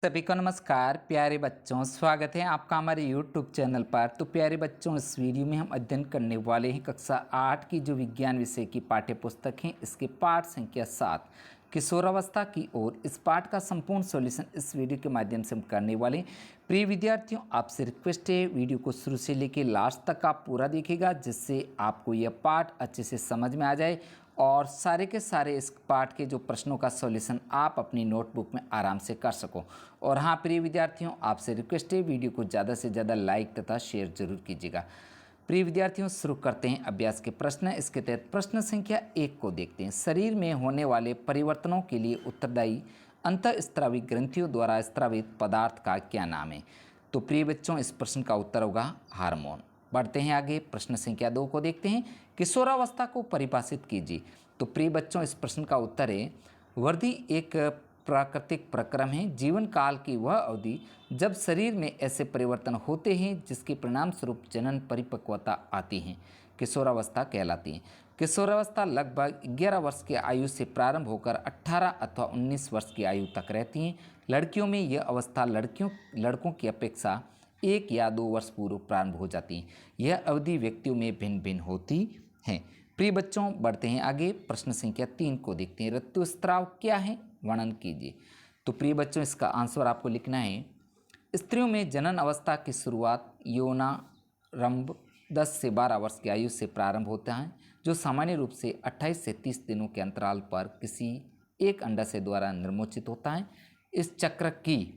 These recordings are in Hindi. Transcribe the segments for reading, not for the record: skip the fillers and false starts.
सभी को नमस्कार प्यारे बच्चों, स्वागत है आपका हमारे YouTube चैनल पर। तो प्यारे बच्चों, इस वीडियो में हम अध्ययन करने वाले हैं कक्षा 8 की जो विज्ञान विषय की पाठ्य पुस्तक है, इसके पाठ संख्या 7 किशोरावस्था की ओर। इस पाठ का संपूर्ण सॉल्यूशन इस वीडियो के माध्यम से हम करने वाले हैं। प्रिय विद्यार्थियों, आपसे रिक्वेस्ट है वीडियो को शुरू से लेकर लास्ट तक आप पूरा देखिएगा, जिससे आपको यह पाठ अच्छे से समझ में आ जाए और सारे के सारे इस पाठ के जो प्रश्नों का सॉल्यूशन आप अपनी नोटबुक में आराम से कर सको। और हाँ प्रिय विद्यार्थियों, आपसे रिक्वेस्ट है वीडियो को ज़्यादा से ज़्यादा लाइक तथा शेयर जरूर कीजिएगा। प्रिय विद्यार्थियों, शुरू करते हैं अभ्यास के प्रश्न। इसके तहत प्रश्न संख्या 1 को देखते हैं। शरीर में होने वाले परिवर्तनों के लिए उत्तरदायी अंतःस्रावी ग्रंथियों द्वारा स्रावित पदार्थ का क्या नाम है? तो प्रिय बच्चों, इस प्रश्न का उत्तर होगा हार्मोन। बढ़ते हैं आगे, प्रश्न संख्या 2 को देखते हैं। किशोरावस्था को परिभाषित कीजिए। तो प्रिय बच्चों, इस प्रश्न का उत्तर है वृद्धि एक प्राकृतिक प्रक्रम है, जीवन काल की वह अवधि जब शरीर में ऐसे परिवर्तन होते हैं जिसके परिणाम स्वरूप जनन परिपक्वता आती है, किशोरावस्था कहलाती है। किशोरावस्था लगभग 11 वर्ष की आयु से प्रारंभ होकर 18 अथवा 19 वर्ष की आयु तक रहती है। लड़कियों में यह अवस्था लड़कों की अपेक्षा 1 या 2 वर्ष पूर्व प्रारंभ हो जाती है। यह अवधि व्यक्तियों में भिन्न भिन्न होती है। प्रिय बच्चों, बढ़ते हैं आगे, प्रश्न संख्या 3 को देखते हैं। ऋतुस्राव क्या है, वर्णन कीजिए। तो प्रिय बच्चों, इसका आंसर आपको लिखना है स्त्रियों में जनन अवस्था की शुरुआत यौनारंभ 10 से 12 वर्ष की आयु से प्रारंभ होता है, जो सामान्य रूप से 28 से 30 दिनों के अंतराल पर किसी एक अंडाशय द्वारा निर्मोचित होता है। इस चक्र की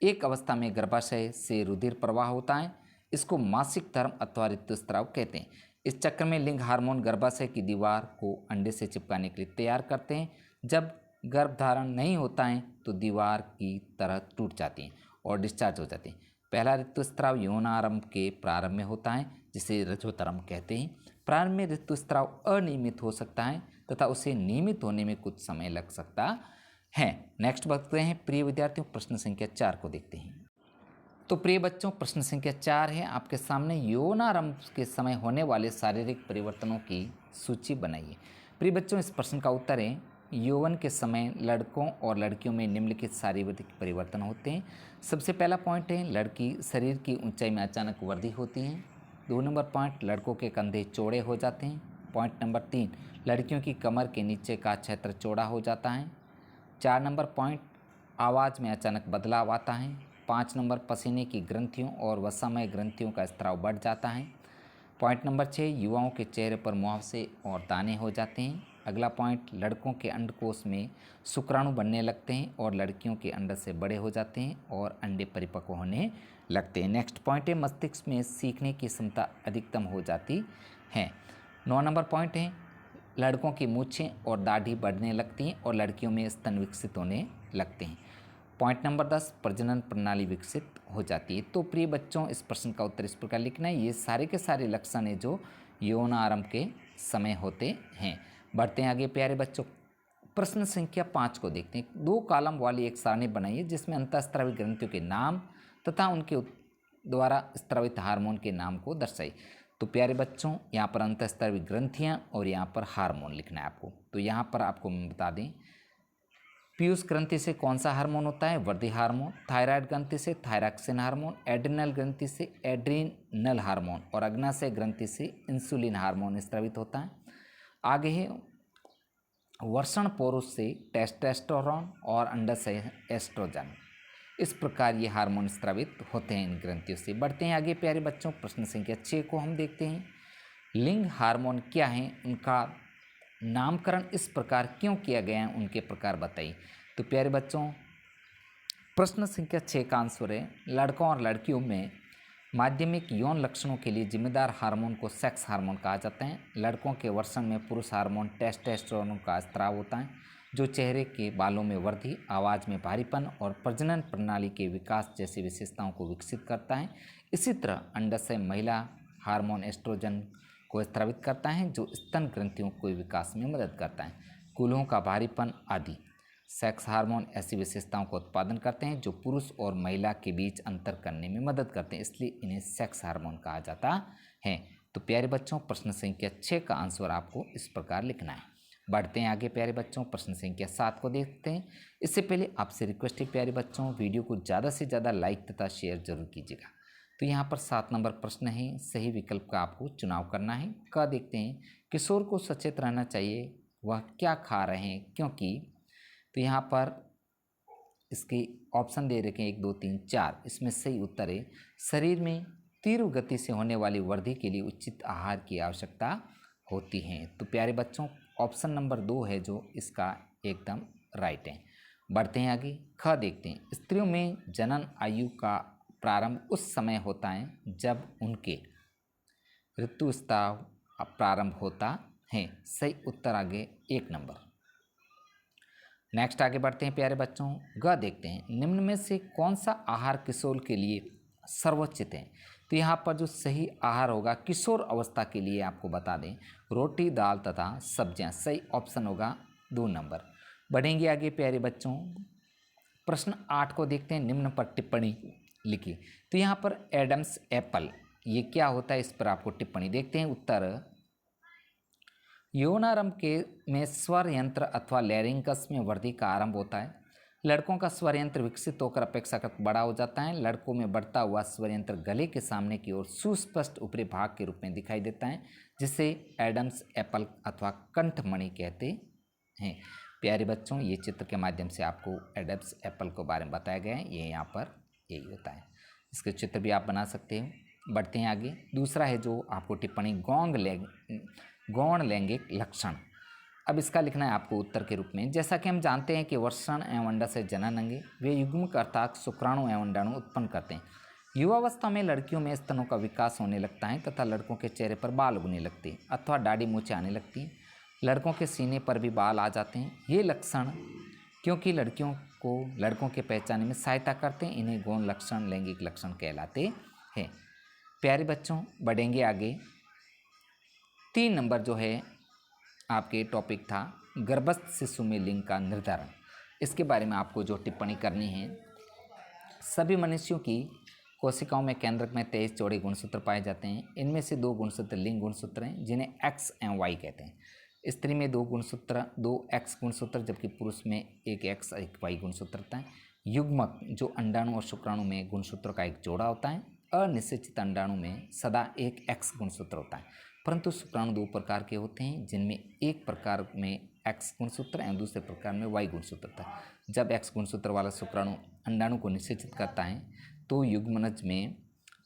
एक अवस्था में गर्भाशय से रुधिर प्रवाह होता है। इसको मासिक धर्म अथवा ऋतुस्राव कहते हैं। इस चक्र में लिंग हार्मोन गर्भाशय की दीवार को अंडे से चिपकाने के लिए तैयार करते हैं। जब गर्भधारण नहीं होता है तो दीवार की तरह टूट जाती हैं और डिस्चार्ज हो जाती हैं। पहला ऋतुस्राव यौनारंभ के प्रारंभ में होता है, जिसे रजोतरम कहते हैं। प्रारंभ में ऋतुस्राव अनियमित हो सकता है तथा उसे नियमित होने में कुछ समय लग सकता है। नेक्स्ट बढ़ते हैं प्रिय विद्यार्थियों, प्रश्न संख्या 4 को देखते हैं। तो प्रिय बच्चों, प्रश्न संख्या 4 है आपके सामने। यौनारंभ के समय होने वाले शारीरिक परिवर्तनों की सूची बनाइए। प्रिय बच्चों, इस प्रश्न का उत्तर है यौवन के समय लड़कों और लड़कियों में निम्नलिखित शारीरिक परिवर्तन होते हैं। सबसे पहला पॉइंट है लड़की शरीर की ऊंचाई में अचानक वृद्धि होती है। 2 नंबर पॉइंट, लड़कों के कंधे चौड़े हो जाते हैं। पॉइंट नंबर 3, लड़कियों की कमर के नीचे का क्षेत्र चौड़ा हो जाता है। 4 नंबर पॉइंट, आवाज़ में अचानक बदलाव आता है। 5 नंबर, पसीने की ग्रंथियों और वसामय ग्रंथियों का स्राव बढ़ जाता है। पॉइंट नंबर 6, युवाओं के चेहरे पर मुहावसे और दाने हो जाते हैं। अगला पॉइंट, लड़कों के अंडकोश में शुक्राणु बनने लगते हैं और लड़कियों के अंडे से बड़े हो जाते हैं और अंडे परिपक्व होने लगते हैं। नेक्स्ट पॉइंट है मस्तिष्क में सीखने की क्षमता अधिकतम हो जाती है। 9 नंबर पॉइंट है लड़कों की मूछें और दाढ़ी बढ़ने लगती हैं और लड़कियों में स्तन विकसित होने लगते हैं। पॉइंट नंबर 10, प्रजनन प्रणाली विकसित हो जाती है। तो प्रिय बच्चों, इस प्रश्न का उत्तर इस प्रकार लिखना है। ये सारे के सारे लक्षण हैं जो यौनारंभ के समय होते हैं। बढ़ते हैं आगे प्यारे बच्चों, प्रश्न संख्या 5 को देखते हैं। 2 कॉलम वाली एक सारणी बनाइए जिसमें अंतःस्रावी ग्रंथियों के नाम तथा उनके द्वारा स्रावित हार्मोन के नाम को दर्शाइए। तो प्यारे बच्चों, यहाँ पर अंतःस्रावी ग्रंथियाँ और यहाँ पर हार्मोन लिखना है आपको। तो यहाँ पर आपको मैं बता दें, पीयूष ग्रंथि से कौन सा हार्मोन होता है? वृद्धि हार्मोन। थायराइड ग्रंथि से थायरॉक्सिन हार्मोन। एड्रिनल ग्रंथि से एड्रीनल हार्मोन और अग्नाशय ग्रंथि से इंसुलिन हार्मोन स्रावित होता है। आगे है वर्षण पुरुष से टेस्टोस्टेरोन और अंडाशय एस्ट्रोजन। इस प्रकार ये हार्मोन स्रावित होते हैं इन ग्रंथियों से। बढ़ते हैं आगे प्यारे बच्चों, प्रश्न संख्या 6 को हम देखते हैं। लिंग हार्मोन क्या है, उनका नामकरण इस प्रकार क्यों किया गया है, उनके प्रकार बताइए। तो प्यारे बच्चों, प्रश्न संख्या 6 का आंसर है लड़कों और लड़कियों में माध्यमिक यौन लक्षणों के लिए जिम्मेदार हार्मोन को सेक्स हार्मोन कहा जाता है। लड़कों के वर्षण में पुरुष हार्मोन टेस्टोस्टेरोन का स्राव होता है, जो चेहरे के बालों में वृद्धि, आवाज़ में भारीपन और प्रजनन प्रणाली के विकास जैसी विशेषताओं को विकसित करता है। इसी तरह अंडाशय महिला हार्मोन एस्ट्रोजन को स्रावित करता है, जो स्तन ग्रंथियों के विकास में मदद करता है। कूल्हों का भारीपन आदि। सेक्स हार्मोन ऐसी विशेषताओं का उत्पादन करते हैं जो पुरुष और महिला के बीच अंतर करने में मदद करते हैं, इसलिए इन्हें सेक्स हार्मोन कहा जाता है। तो प्यारे बच्चों, प्रश्न संख्या 6 का आंसर आपको इस प्रकार लिखना है। बढ़ते हैं आगे प्यारे बच्चों, प्रश्न संख्या 7 को देखते हैं। इससे पहले आपसे रिक्वेस्ट है प्यारे बच्चों, वीडियो को ज़्यादा से ज़्यादा लाइक तथा शेयर जरूर कीजिएगा। तो यहाँ पर 7 नंबर प्रश्न है, सही विकल्प का आपको चुनाव करना है। क देखते हैं, किशोर को सचेत रहना चाहिए, वह क्या खा रहे हैं क्योंकि। तो यहाँ पर इसके ऑप्शन दे रखे हैं 1 2 3 4। इसमें सही उत्तर है, शरीर में तीव्र गति से होने वाली वृद्धि के लिए उचित आहार की आवश्यकता होती है। तो प्यारे बच्चों, ऑप्शन नंबर 2 है जो इसका एकदम राइट है। बढ़ते हैं आगे, ख देखते हैं, स्त्रियों में जनन आयु का प्रारंभ उस समय होता है जब उनके ऋतुस्राव प्रारंभ होता है। सही उत्तर आगे 1 नंबर। नेक्स्ट आगे बढ़ते हैं प्यारे बच्चों, ग देखते हैं, निम्न में से कौन सा आहार किशोर के लिए सर्वोचित है। तो यहाँ पर जो सही आहार होगा किशोर अवस्था के लिए आपको बता दें, रोटी दाल तथा सब्जियाँ। सही ऑप्शन होगा 2 नंबर। बढ़ेंगे आगे प्यारे बच्चों, प्रश्न 8 को देखते हैं, निम्न पर टिप्पणी लिखिए। तो यहाँ पर एडम्स एप्पल ये क्या होता है, इस पर आपको टिप्पणी देखते हैं। उत्तर, यौनारंभ के में स्वर यंत्र अथवा लैरिंगस में वृद्धि का आरंभ होता है। लड़कों का स्वर यंत्र विकसित होकर अपेक्षाकृत बड़ा हो जाता है। लड़कों में बढ़ता हुआ स्वर यंत्र गले के सामने की ओर सुस्पष्ट ऊपरी भाग के रूप में दिखाई देता है, जिसे एडम्स एप्पल अथवा कंठमणि कहते हैं। प्यारे बच्चों, ये चित्र के माध्यम से आपको एडम्स एप्पल के बारे में बताया गया है। ये यहाँ पर यही होता है, इसके चित्र भी आप बना सकते हो। बढ़ते हैं आगे, दूसरा है जो आपको टिप्पणी, गौण लैंगिक लक्षण। अब इसका लिखना है आपको उत्तर के रूप में। जैसा कि हम जानते हैं कि वृषण एवं अंडा से जनन अंगे वे युग्मक अर्थात शुक्राणु एवं अंडाणु उत्पन्न करते हैं। युवावस्था में लड़कियों में स्तनों का विकास होने लगता है तथा लड़कों के चेहरे पर बाल उगने लगते हैं अथवा दाढ़ी मूछें आने लगती हैं। लड़कों के सीने पर भी बाल आ जाते हैं। ये लक्षण क्योंकि लड़कियों को लड़कों के पहचाने में सहायता करते हैं, इन्हें गौण लक्षण लैंगिक लक्षण कहलाते हैं। प्यारे बच्चों, बढ़ेंगे आगे, 3 नंबर जो है आपके टॉपिक था गर्भस्थ शिशु में लिंग का निर्धारण। इसके बारे में आपको जो टिप्पणी करनी है, सभी मनुष्यों की कोशिकाओं में केंद्रक में 23 जोड़े गुणसूत्र पाए जाते हैं। इनमें से 2 गुणसूत्र लिंग गुणसूत्र हैं जिन्हें एक्स एवं वाई कहते हैं। स्त्री में 2 एक्स गुणसूत्र जबकि पुरुष में 1 एक्स 1 वाई गुणसूत्र होता है। युग्मक जो अंडाणु और शुक्राणु में गुणसूत्रों का एक जोड़ा होता है। अनिश्चित अंडाणु में सदा 1 एक्स गुणसूत्र होता है, परंतु शुक्राणु 2 प्रकार के होते हैं जिनमें एक प्रकार में एक्स गुणसूत्र एवं दूसरे प्रकार में वाई गुणसूत्र होता है। जब एक्स गुणसूत्र वाला शुक्राणु अंडाणु को निषेचित करता है तो युग्मनज में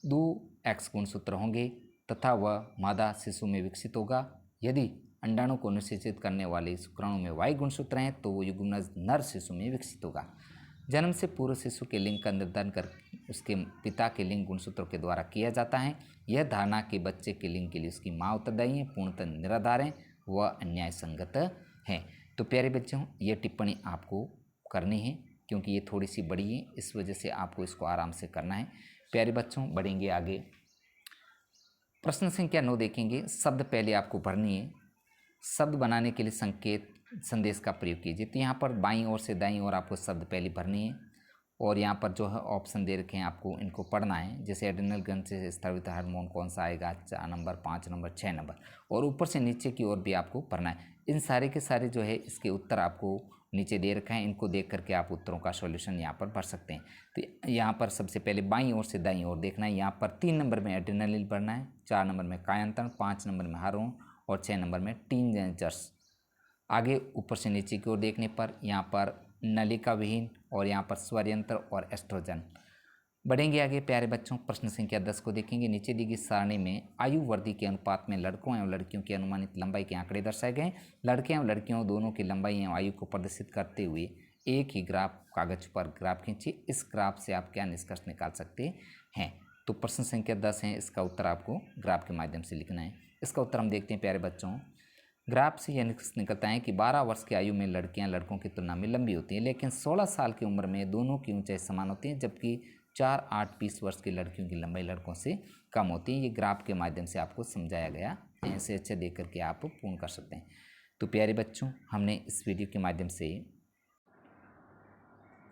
2 एक्स गुणसूत्र होंगे तथा वह मादा शिशु में विकसित होगा। यदि अंडाणु को निषेचित करने वाले शुक्राणु में वाई गुणसूत्र हैं तो वो युग्मनज नर शिशु में विकसित होगा। जन्म से पूर्व शिशु के लिंग का निर्धारण कर उसके पिता के लिंग गुणसूत्रों के द्वारा किया जाता है। यह धारणा कि बच्चे के लिंग के लिए उसकी माँ उत्तरदायी है पूर्णतः निराधार है, वह अन्याय संगत है। तो प्यारे बच्चों, ये टिप्पणी आपको करनी है क्योंकि ये थोड़ी सी बड़ी है, इस वजह से आपको इसको आराम से करना है। प्यारे बच्चों, बढ़ेंगे आगे, प्रश्न संख्या 9 देखेंगे। शब्द पहले आपको भरनी है। शब्द बनाने के लिए संकेत संदेश का प्रयोग कीजिए। तो यहाँ पर बाईं ओर से दाईं ओर आपको शब्द पहले भरनी है और यहाँ पर जो है ऑप्शन दे रखे हैं, आपको इनको पढ़ना है। जैसे एड्रेनल ग्रंथि से स्रावित हार्मोन कौन सा आएगा, 4 नंबर, 5 नंबर, 6 नंबर, और ऊपर से नीचे की ओर भी आपको पढ़ना है। इन सारे के सारे जो है इसके उत्तर आपको नीचे दे रखा है, इनको देख करके आप उत्तरों का सॉल्यूशन यहाँ पर भर सकते हैं। तो यहाँ पर सबसे पहले बाईं ओर से दाईं ओर देखना है। यहाँ पर 3 नंबर में एड्रेनलिन भरना है, 4 नंबर में कायांतरण, 5 नंबर में हार्मोन और 6 नंबर में टीनेजर्स। आगे ऊपर से नीचे की ओर देखने पर यहाँ पर नलिका विहीन और यहाँ पर स्वर यंत्र और एस्ट्रोजन। बढ़ेंगे आगे प्यारे बच्चों, प्रश्न संख्या 10 को देखेंगे। नीचे दी गई सारणी में आयु वृद्धि के अनुपात में लड़कों एवं लड़कियों की अनुमानित लंबाई के आंकड़े दर्शाए गए। लड़के एवं लड़कियों दोनों की लंबाई एवं आयु को प्रदर्शित करते हुए एक ही ग्राफ कागज पर ग्राफ खींचिए। इस ग्राफ से आप क्या निष्कर्ष निकाल सकते हैं। तो प्रश्न संख्या 10 है, इसका उत्तर आपको ग्राफ के माध्यम से लिखना है। इसका उत्तर हम देखते हैं प्यारे बच्चों। ग्राफ से यह निकलता है कि 12 वर्ष की आयु में लड़कियां लड़कों की तुलना में लंबी होती हैं, लेकिन 16 साल की उम्र में दोनों की ऊंचाई समान होती है, जबकि 4, 8, 20 वर्ष की लड़कियों की लंबाई लड़कों से कम होती है। ये ग्राफ के माध्यम से आपको समझाया गया है, ऐसे अच्छे देख करके आप पूर्ण कर सकते हैं। तो प्यारे बच्चों, हमने इस वीडियो के माध्यम से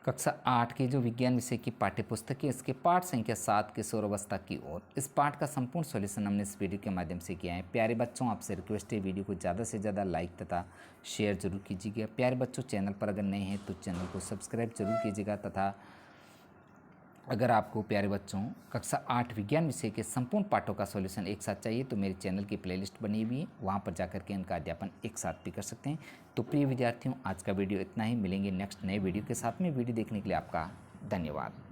कक्षा 8 की जो विज्ञान विषय की पाठ्य पुस्तक है इसके पाठ संख्या 7 किशोरावस्था की ओर। इस पाठ का संपूर्ण सॉल्यूशन हमने इस वीडियो के माध्यम से किया है। प्यारे बच्चों, आपसे रिक्वेस्ट है वीडियो को ज़्यादा से ज़्यादा लाइक तथा शेयर जरूर कीजिएगा। प्यारे बच्चों, चैनल पर अगर नए हैं तो चैनल को सब्सक्राइब जरूर कीजिएगा तथा अगर आपको प्यारे बच्चों कक्षा 8 विज्ञान विषय के संपूर्ण पाठों का सॉल्यूशन एक साथ चाहिए तो मेरे चैनल की प्लेलिस्ट बनी हुई है, वहाँ पर जाकर के इनका अध्यापन एक साथ भी कर सकते हैं। तो प्रिय विद्यार्थियों, आज का वीडियो इतना ही। मिलेंगे नेक्स्ट नए वीडियो के साथ में। वीडियो देखने के लिए आपका धन्यवाद।